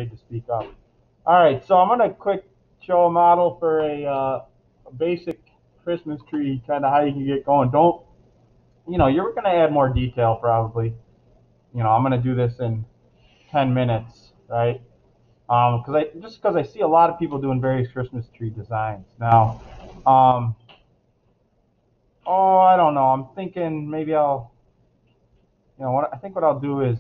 to speak up. All right, so I'm gonna quick show a model for a basic Christmas tree, kind of how you can get going. Don't, you're gonna add more detail probably. I'm gonna do this in 10 minutes, right? Because I see a lot of people doing various Christmas tree designs now. Um, I don't know. I'm thinking maybe what I'll do is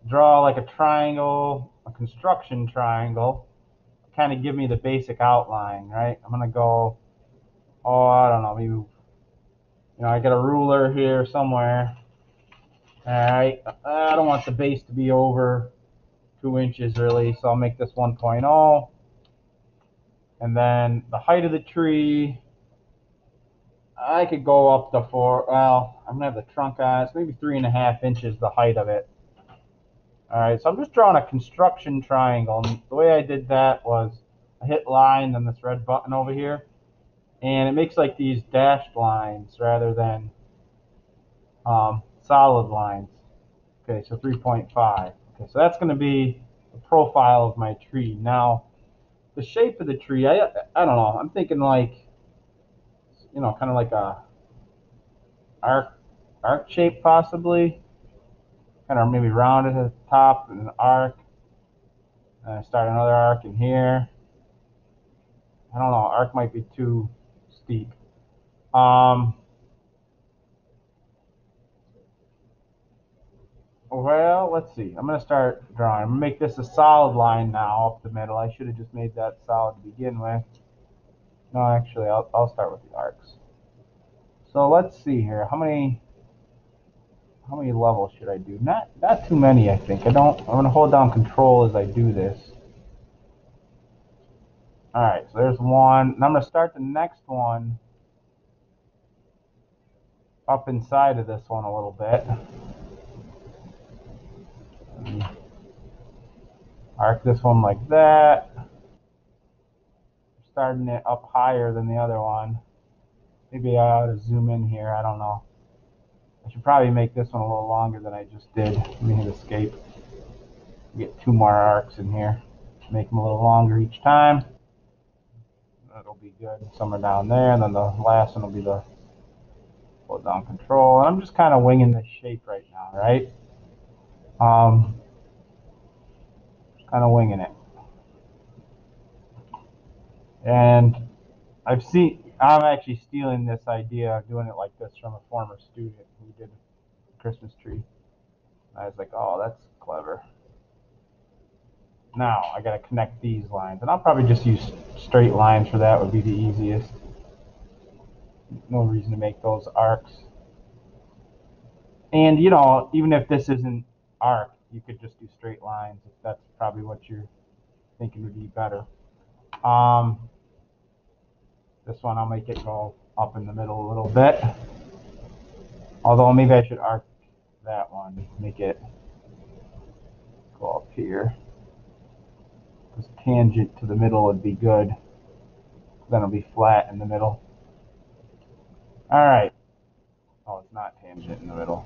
draw like a triangle, a construction triangle, kind of give me the basic outline, right? I'm gonna go, I don't know, maybe, I got a ruler here somewhere. All right, I don't want the base to be over 2 inches really, so I'll make this 1.0. And then the height of the tree, I could go up to I'm gonna have the trunk on, it's maybe 3.5 inches the height of it. All right, so I'm just drawing a construction triangle. And the way I did that was I hit line and this red button over here, and it makes like these dashed lines rather than solid lines. Okay, so 3.5. Okay, so that's going to be the profile of my tree. Now, the shape of the tree, I don't know. I'm thinking like, kind of like a arc shape possibly, kind of maybe rounded at the top and an arc. And I start another arc in here. I don't know. Arc might be too steep. Well, let's see. I'm going to start drawing. I'm going to make this a solid line now up the middle. I should have just made that solid to begin with. No, actually, I'll start with the arcs. So let's see here. How many levels should I do? Not too many, I think. I'm going to hold down control as I do this. All right, so there's one. And I'm going to start the next one up inside of this one a little bit. Arc this one like that. Starting it up higher than the other one. Maybe I ought to zoom in here. I don't know. I should probably make this one a little longer than I just did. Let me hit escape. Get 2 more arcs in here. Make them a little longer each time. That'll be good. Somewhere down there, and then the last one will be the hold down control. And I'm just kind of winging this shape right now, right? Kind of winging it. And I'm actually stealing this idea of doing it like this from a former student who did a Christmas tree. I was like, oh, that's clever. Now I got to connect these lines, and I'll probably just use straight lines for that. Would be the easiest. No reason to make those arcs. And even if this isn't arc, you could just do straight lines if that's probably what you're thinking would be better. This one I'll make it go up in the middle a little bit. Although maybe I should arc that one, make it go up here. This tangent to the middle would be good. Then it'll be flat in the middle. All right. Oh, it's not tangent in the middle.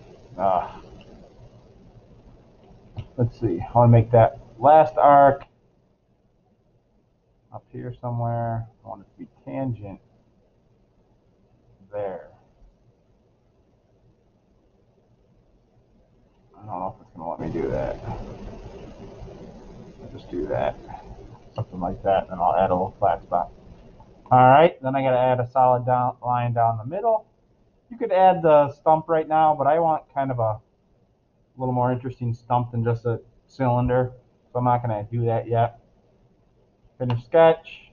Let's see. I want to make that last arc up here somewhere. I want it to be tangent there. I don't know if it's going to let me do that. I'll just do that. Something like that, and I'll add a little flat spot. All right, then I got to add a solid line down the middle. You could add the stump right now, but I want kind of a little more interesting stump than just a cylinder, so I'm not going to do that yet. Finish sketch.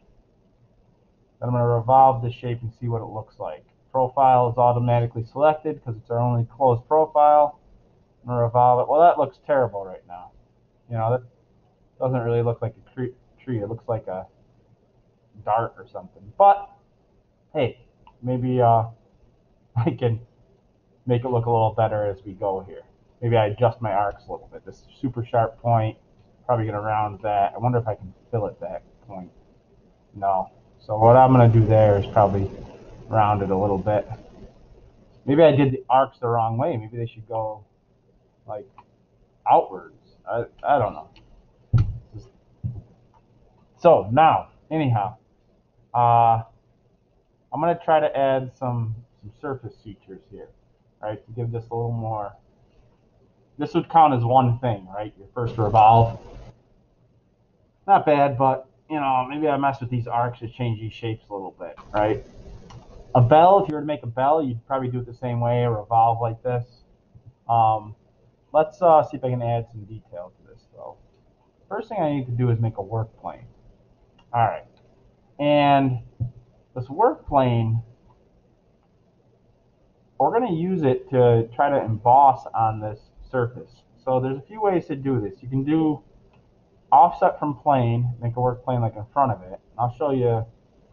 Then I'm going to revolve the shape and see what it looks like. Profile is automatically selected because it's our only closed profile. I'm going to revolve it. Well, that looks terrible right now. That doesn't really look like a tree. It looks like a dart or something. But, hey, maybe I can make it look a little better as we go here. Maybe I adjust my arcs a little bit. This super sharp point, probably going to round that. I wonder if I can fill it that point. No. So what I'm going to do there is probably round it a little bit. Maybe I did the arcs the wrong way. Maybe they should go like outwards. I don't know. So now, anyhow, I'm going to try to add some surface features here, right, to give this a little more. This would count as one thing, right? Your first revolve. Not bad, but, maybe I mess with these arcs to change these shapes a little bit, right? A bell, if you were to make a bell, you'd probably do it the same way, a revolve like this. Let's see if I can add some detail to this, though. First thing I need to do is make a work plane. All right. And this work plane, we're going to use it to try to emboss on this surface. So there's a few ways to do this. You can do offset from plane, make a work plane like in front of it. I'll show you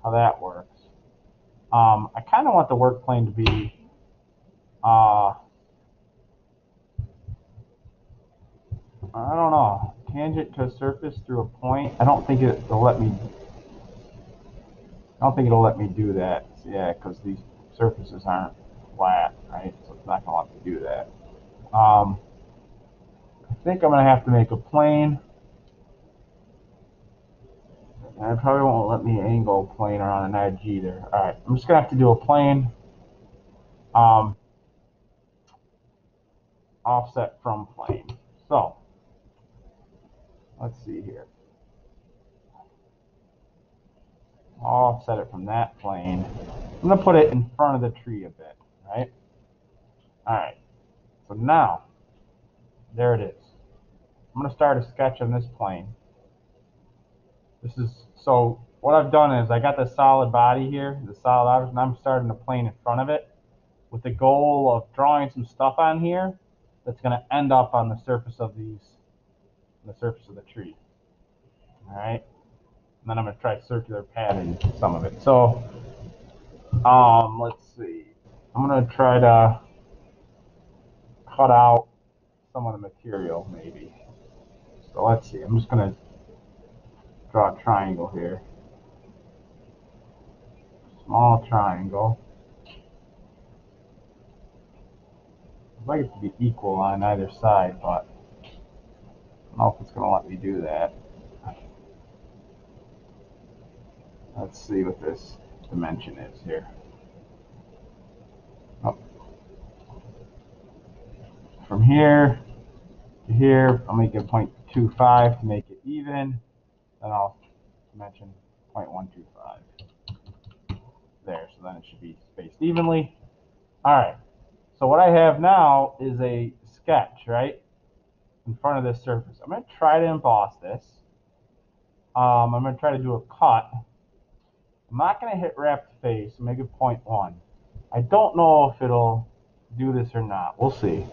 how that works. I kind of want the work plane to be I don't know, tangent to a surface through a point. I don't think it'll let me do that. Yeah, because these surfaces aren't flat, right? So it's not going to let me do that. I think I'm going to have to make a plane. And it probably won't let me angle a plane around an edge either. All right, I'm just going to have to do a plane. Offset from plane. So let's see here. I'll offset it from that plane. I'm going to put it in front of the tree a bit, right? All right. So now, there it is. I'm going to start a sketch on this plane. So what I've done is I got the solid body here, the solid object, and I'm starting a plane in front of it with the goal of drawing some stuff on here that's going to end up on the surface of the tree. All right. And then I'm going to try circular pattern some of it. So, let's see. I'm going to try to cut out some of the material, maybe. So let's see. I'm just going to draw a triangle here. Small triangle. I'd like it to be equal on either side, but I don't know if it's going to let me do that. Let's see what this dimension is here. Oh. From here to here, I'll make it 0.25 to make it even. Then I'll dimension 0.125. There, so then it should be spaced evenly. All right, so what I have now is a sketch, right, in front of this surface. I'm going to try to emboss this. I'm going to try to do a cut. I'm not going to hit wrapped face, so make it 0.1. I don't know if it'll do this or not. We'll see.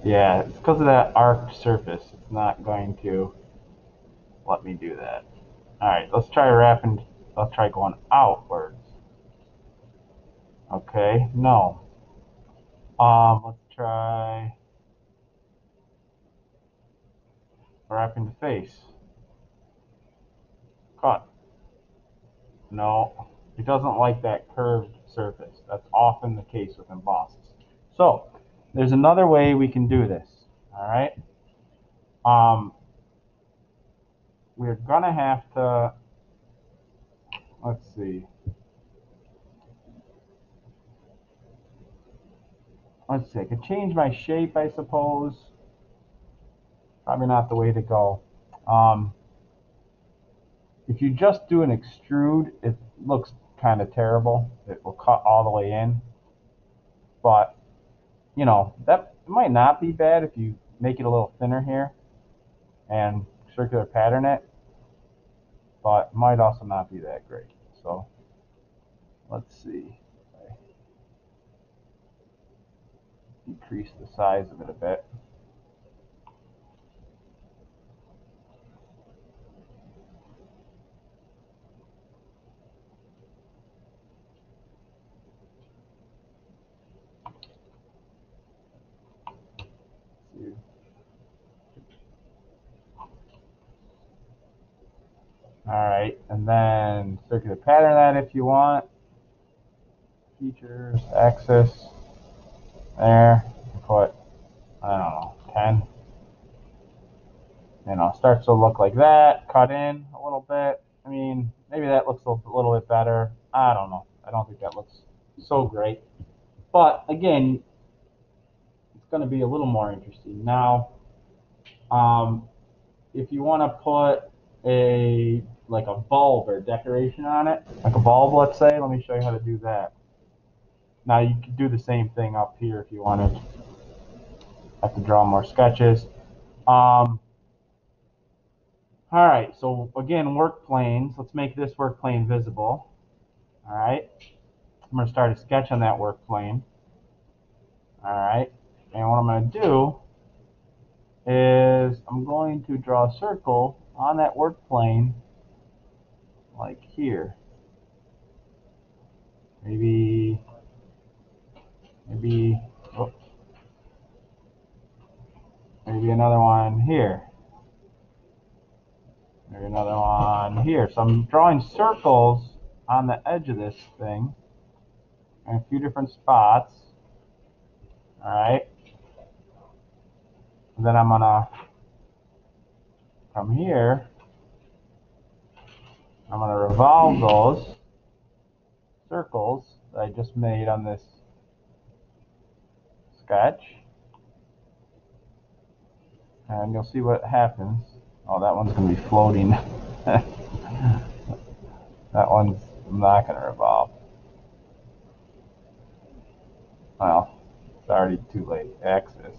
Yeah, it's because of that arced surface. It's not going to let me do that. All right, let's try wrapping. Let's try going outwards. Okay, no. Let's try wrapping the face. Cut. No, it doesn't like that curved surface. That's often the case with embosses. So there's another way we can do this. All right. We're gonna have to. Let's see. Let's see. I could change my shape, I suppose. Probably not the way to go. If you just do an extrude, it looks kind of terrible. It will cut all the way in. But, that might not be bad if you make it a little thinner here and circular pattern it. But it might also not be that great. So, let's see. Decrease the size of it a bit. All right, and then circular pattern that if you want. Features, axis, there. Put, I don't know, 10. Starts to look like that. Cut in a little bit, I mean, maybe that looks a little bit better. I don't know. I don't think that looks so great. But again, it's going to be a little more interesting. Now, if you want to put like a bulb or decoration on it, like a bulb, let's say, let me show you how to do that. Now you could do the same thing up here if you wanted. Have to draw more sketches. All right, so again, work planes. Let's make this work plane visible. All right, I'm going to start a sketch on that work plane. All right, and what I'm going to do is I'm going to draw a circle on that work plane, like here. Maybe, oh, maybe another one here. Maybe another one here. So I'm drawing circles on the edge of this thing in a few different spots. All right. And then I'm gonna come here. I'm gonna revolve those circles that I just made on this sketch, and you'll see what happens. Oh, that one's gonna be floating. That one's not gonna revolve. Well, it's already too late. Axis.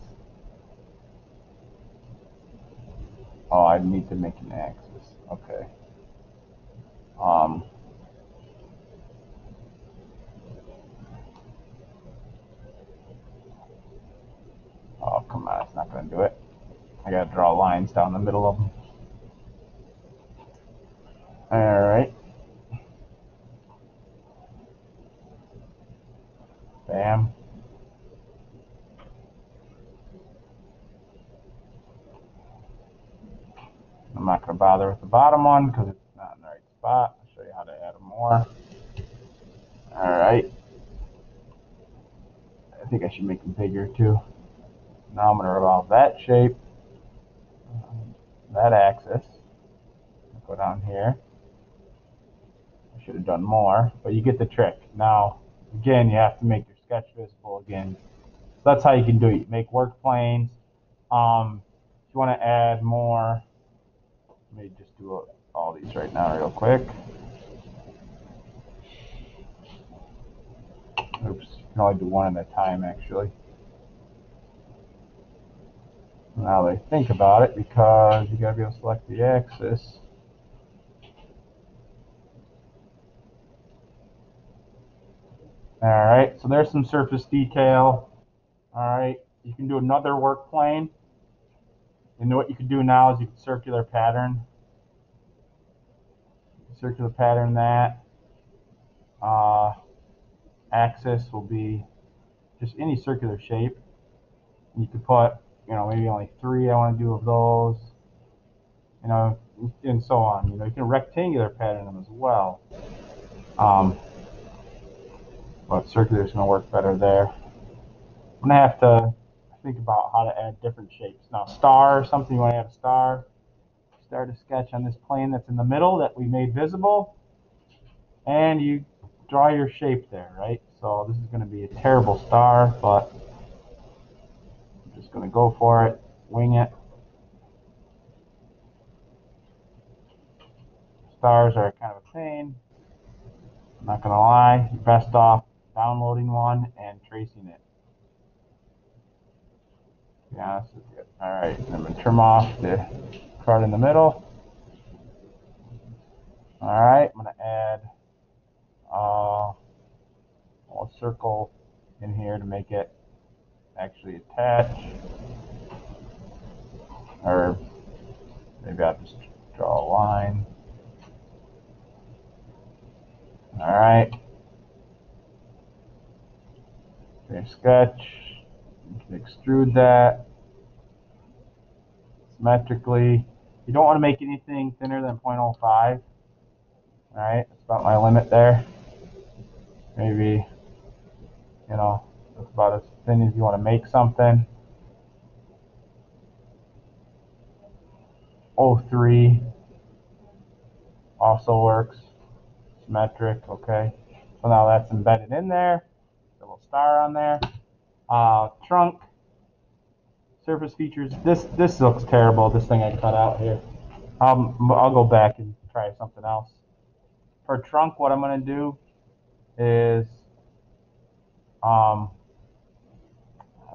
Oh, I need to make an axis. Okay. Um, oh, come on. It's not going to do it. I got to draw lines down the middle of them. All right. Bam. I'm not going to bother with the bottom one because it's not in the right spot. I'll show you how to add more. All right. I think I should make them bigger too. Now I'm going to revolve that shape, that axis. Go down here. I should have done more, but you get the trick. Now, again, you have to make your sketch visible again. So that's how you can do it. You make work planes. If you want to add more, let me just do all these right now real quick. Oops, you can only do one at a time actually. Now they think about it because you gotta be able to select the axis. All right, so there's some surface detail. All right, you can do another work plane. And what you can do now is you can circular pattern. Circular pattern that. Axis will be just any circular shape. And you could put, maybe only 3 I want to do of those, and so on. You can rectangular pattern them as well. But circular is going to work better there. I'm going to have to think about how to add different shapes. Now, star or something, you want to add a star. Start a sketch on this plane that's in the middle that we made visible. And you draw your shape there, right? So this is going to be a terrible star, but I'm just going to go for it, wing it. Stars are kind of a pain. I'm not going to lie. You're best off downloading one and tracing it. To be honest with you. All right, I'm going to trim off the part in the middle. All right, I'm going to add a circle in here to make it actually attach. Or maybe I'll just draw a line. All right. Finish sketch. You can extrude that symmetrically. You don't want to make anything thinner than 0.05. All right, that's about my limit there. Maybe, that's about as thin as you want to make something. 0.03. Also works. Symmetric, okay. So now that's embedded in there. A little star on there. Trunk. Surface features. This looks terrible. This thing I cut out here. I'll go back and try something else. For trunk, what I'm going to do is,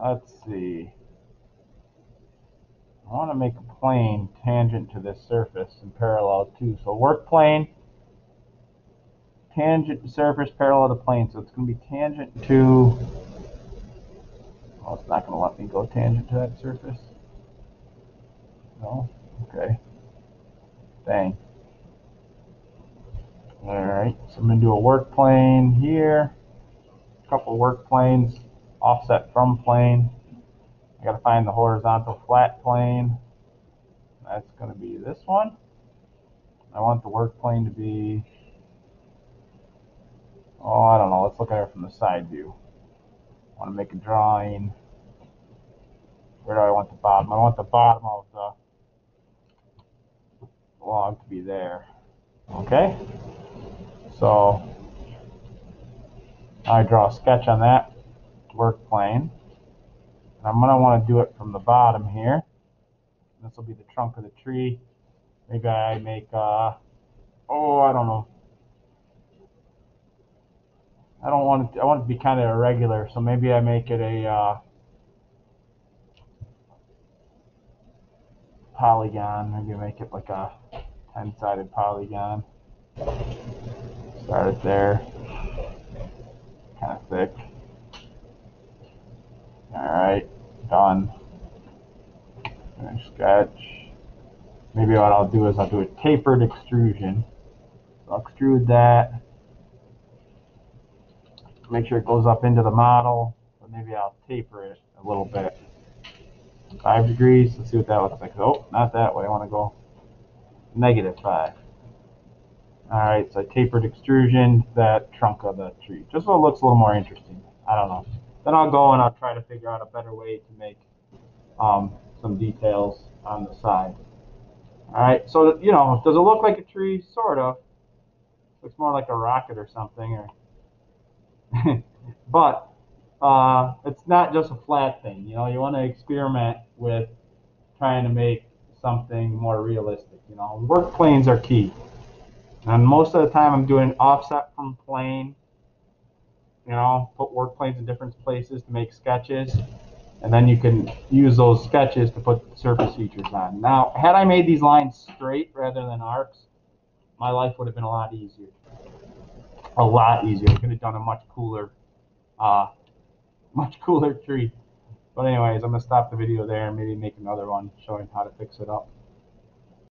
let's see. I want to make a plane tangent to this surface and parallel too. So work plane, tangent to surface, parallel to plane. So it's going to be tangent to. Oh, it's not going to let me go tangent to that surface. No. Okay. Dang. All right. So I'm going to do a work plane here. A couple work planes offset from plane. I got to find the horizontal flat plane. That's going to be this one. I want the work plane to be, oh, I don't know. Let's look at it from the side view. I want to make a drawing. Where do I want the bottom? I want the bottom of the log to be there. Okay. So I draw a sketch on that work plane. And I'm going to want to do it from the bottom here. This will be the trunk of the tree. Maybe I make, I don't know. I don't want it. I want it to be kind of irregular, so maybe I make it a polygon. Maybe I make it like a 10-sided polygon. Start it there, kind of thick. All right, done. Finish sketch. Maybe what I'll do is I'll do a tapered extrusion. So I'll extrude that. Make sure it goes up into the model, but maybe I'll taper it a little bit. 5 degrees. Let's see what that looks like. Oh, not that way. I want to go -5. All right, so I tapered extrusion that trunk of the tree, just so it looks a little more interesting. I don't know. Then I'll go and I'll try to figure out a better way to make some details on the side. All right, so does it look like a tree? Sort of. Looks more like a rocket or something, or but it's not just a flat thing. You want to experiment with trying to make something more realistic. Work planes are key. And most of the time I'm doing offset from plane, put work planes in different places to make sketches. And then you can use those sketches to put surface features on. Now, had I made these lines straight rather than arcs, my life would have been a lot easier. A lot easier. I could have done a much cooler tree. But anyways, I'm going to stop the video there and maybe make another one showing how to fix it up.